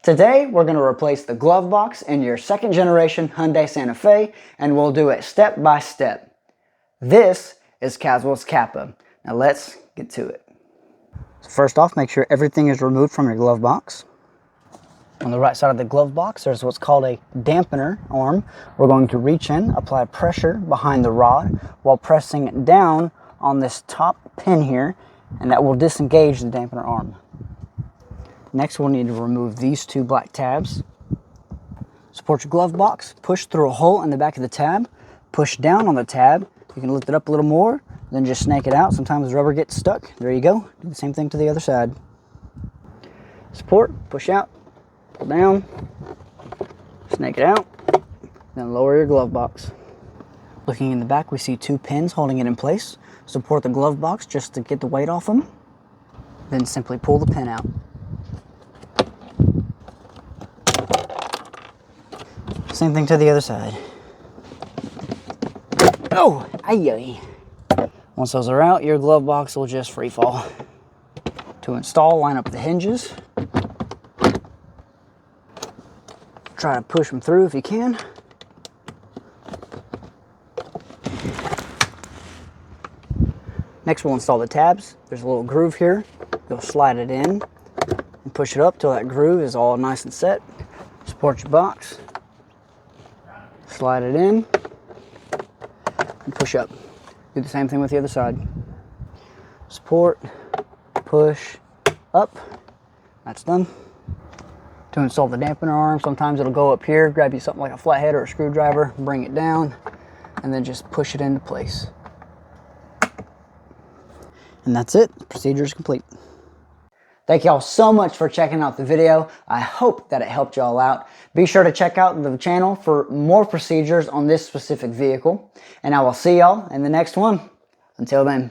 Today, we're going to replace the glove box in your second generation Hyundai Santa Fe, and we'll do it step by step. This is Caswell's Kappa. Now let's get to it. First off, make sure everything is removed from your glove box. On the right side of the glove box, there's what's called a dampener arm. We're going to reach in, apply pressure behind the rod while pressing down on this top pin here, and that will disengage the dampener arm. Next, we'll need to remove these two black tabs. Support your glove box, push through a hole in the back of the tab, push down on the tab. You can lift it up a little more, then just snake it out. Sometimes the rubber gets stuck. There you go. Do the same thing to the other side. Support, push out, pull down, snake it out, then lower your glove box. Looking in the back, we see two pins holding it in place. Support the glove box just to get the weight off them. Then simply pull the pin out. Same thing to the other side. Oh, ay. Once those are out, your glove box will just free fall. To install, line up the hinges. Try to push them through if you can. Next, we'll install the tabs. There's a little groove here. You'll slide it in and push it up till that groove is all nice and set. Support your box. Slide it in and push up. Do the same thing with the other side. Support, push, up. That's done. To install the dampener arm, sometimes it'll go up here, grab you something like a flathead or a screwdriver, bring it down, and then just push it into place. And that's it. The procedure is complete. Thank y'all so much for checking out the video. I hope that it helped y'all out. Be sure to check out the channel for more procedures on this specific vehicle. And I will see y'all in the next one. Until then.